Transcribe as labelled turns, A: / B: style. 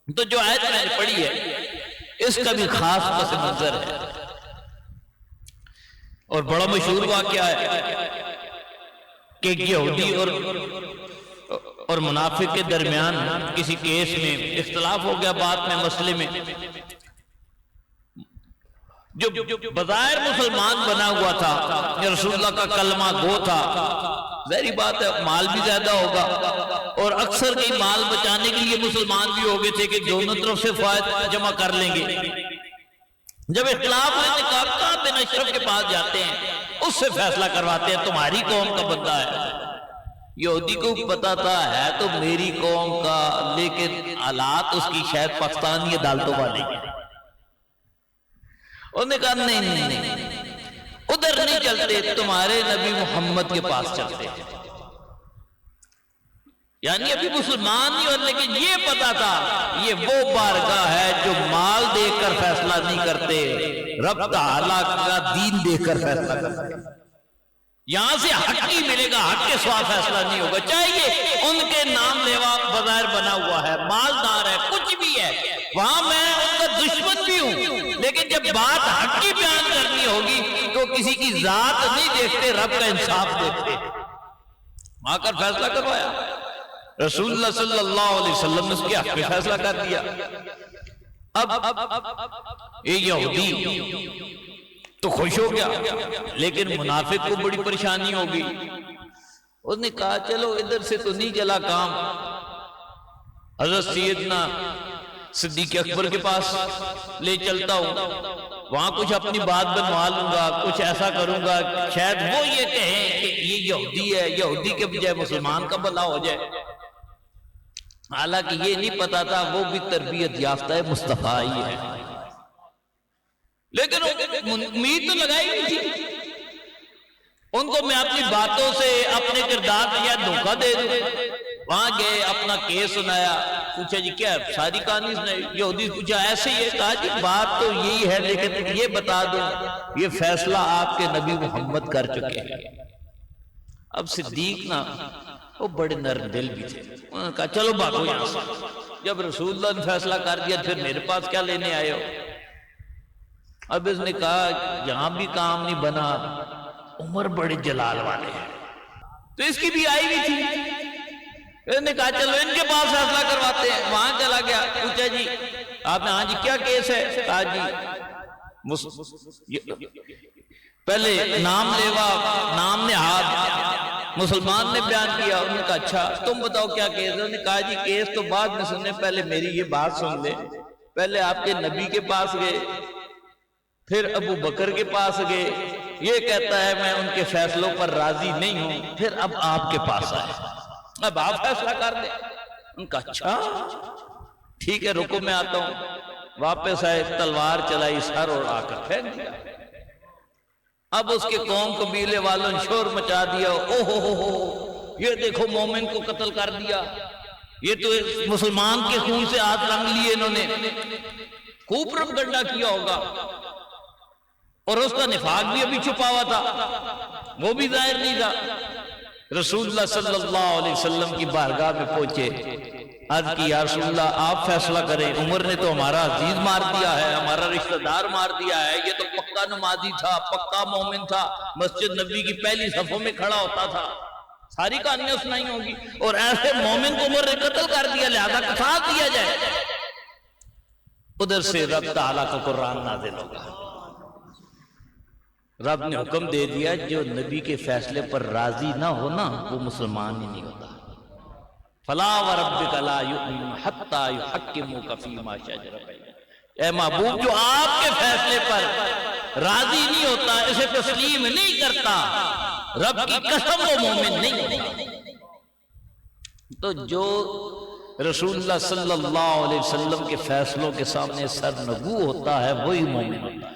A: تو جو آیت میں نے پڑھی ہے اس کا بھی خاص پس منظر ہے، اور بڑا مشہور واقعہ ہے کہ یہودی اور منافق کے درمیان کسی کیس میں اختلاف ہو گیا، بات میں، مسئلے میں۔ جو بظاہر مسلمان بنا ہوا تھا، یہ رسول اللہ کا کلمہ گو تھا، ظاہری بات ہے مال بھی زیادہ ہوگا، اور اکثر کئی مال بچانے کے لیے مسلمان بھی ہو گئے تھے کہ دونوں طرف سے فائد جمع کر لیں گے۔ جب اختلاف ہونے کا کعب بن اشرف کے پاس جاتے ہیں، اس سے فیصلہ کرواتے ہیں، تمہاری قوم کا بندہ ہے۔ یہودی کو پتا تھا ہے تو میری قوم کا، لیکن حالات اس کی شاید پاکستانی عدالتوں والی ہیں۔ انہوں نے کہا نہیں، ادھر نہیں چلتے، تمہارے نبی محمد کے پاس چلتے ہیں۔ یعنی ابھی مسلمان نہیں ہونے، لیکن یہ پتا تھا یہ وہ بارگاہ ہے جو مال دے کر فیصلہ نہیں کرتے، رب تعالیٰ کا دین دے کر فیصلہ کرتے ہیں۔ یہاں سے حق ہی ملے گا، حق کے سوا فیصلہ نہیں ہوگا، چاہیے ان کے نام لیوا بظاہر بنا ہوا ہے، مالدار ہے، کچھ بھی ہے، وہاں میں ان کا دشمن بھی ہوں، لیکن جب بات حق کی بیان کرنی ہوگی تو کسی کی ذات نہیں دیکھتے، رب کا انصاف دیکھتے۔ آ کر فیصلہ کروایا، رسول اللہ صلی اللہ علیہ وسلم نے اس کے حق میں فیصلہ کر دیا۔ اب یہ یہودی تو خوش ہو گیا، لیکن منافق کو بڑی پریشانی ہوگی۔ اس نے کہا چلو ادھر سے تو نہیں چلا کام، حضرت سیدنا صدیق اکبر کے پاس لے چلتا ہوں، وہاں کچھ اپنی بات بنوا لوں گا، کچھ ایسا کروں گا، شاید وہ یہ کہیں کہ یہ یہودی ہے، یہودی کے بجائے مسلمان کا بھلا ہو جائے۔ حالانکہ یہ نہیں پتا تھا وہ بھی تربیت یافتہ مصطفیٰ ہی ہے، لیکن امید تو لگائی نہیں تھی۔ ان کو میں اپنی باتوں سے، اپنے کردار سے یا دھوکہ دے دوں۔ وہاں گئے، اپنا کیس سنایا، پوچھا جی کیا ساری کہانی سنائی؟ یہودی پوچھا ایسے ہی ہے، کہا جی بات تو یہی ہے، لیکن یہ بتا دوں یہ فیصلہ آپ کے نبی محمد کر چکے ہیں۔ اب صدیق نا وہ بڑے نرم دل بھی تھے، انہوں نے کہا چلو بھاگو یہاں سے، جب رسول اللہ نے فیصلہ کر دیا پھر میرے پاس کیا لینے آئے ہو؟ اب اس نے کہا یہاں بھی کام نہیں بنا، عمر بڑے جلال والے ہیں، تو اس کی بھی آئی ہوئی تھی۔ اس نے کہا چلو ان کے پاس فیصلہ کرواتے ہیں۔ وہاں چلا گیا، پوچھا جی آپ نے، ہاں جی کیا کیس ہے؟ کہا جی پہلے نام لیوا، نام نہاد مسلمان نے بیان کیا۔ انہوں نے کہا اچھا تم بتاؤ کیا کیس ہے؟ انہوں نے کہا جی کیس تو بعد میں سننے، پہلے میری یہ بات سن لے، پہلے آپ کے نبی کے پاس گئے، پھر ابو بکر کے پاس گئے، یہ کہتا ہے میں ان کے فیصلوں پر راضی نہیں ہوں، پھر اب آپ کے پاس آئے، اب آپ فیصلہ کر دیں۔ ان کا اچھا ٹھیک ہے رکو میں آتا ہوں۔ واپس آئے، تلوار چلائی، سر اور آ کر پھینک دیا۔ اب اس کے قوم قبیلے والوں نے شور مچا دیا، او ہو یہ دیکھو مومن کو قتل کر دیا، یہ تو مسلمان کے خون سے ہاتھ رنگ لیے انہوں نے، خوب پروپیگنڈا کیا ہوگا، اور اس کا نفاق بھی ابھی چھپا ہوا تھا، وہ بھی ظاہر نہیں تھا۔ رسول اللہ صلی اللہ علیہ وسلم کی بارگاہ میں پہنچے، عرض کی یا رسول اللہ آپ فیصلہ کریں، عمر نے تو ہمارا عزیز مار دیا ہے، ہمارا رشتہ دار مار دیا ہے، یہ تو پکا نمازی تھا، پکا مومن تھا، مسجد نبی کی پہلی صفوں میں کھڑا ہوتا تھا، ساری کہانیاں سنائی ہوں گی، اور ایسے مومن کو عمر نے قتل کر دیا، لہذا قصاص دیا جائے۔ ادھر سے رب تعالیٰ کا قرآن نازل ہوگا، رب نے حکم دے دیا جو نبی کے فیصلے پر راضی نہ ہونا وہ مسلمان ہی نہیں ہوتا۔ فلا وربک لا یؤمنون حتی یحکموک فیما شجر بینہم، اے محبوب جو آپ کے فیصلے پر راضی نہیں ہوتا، اسے تسلیم نہیں کرتا، رب کی قسم وہ مومن نہیں ہوتا۔ تو جو رسول اللہ صلی اللہ علیہ وسلم کے فیصلوں کے سامنے سرنگو ہوتا ہے وہی مومن ہوتا ہے۔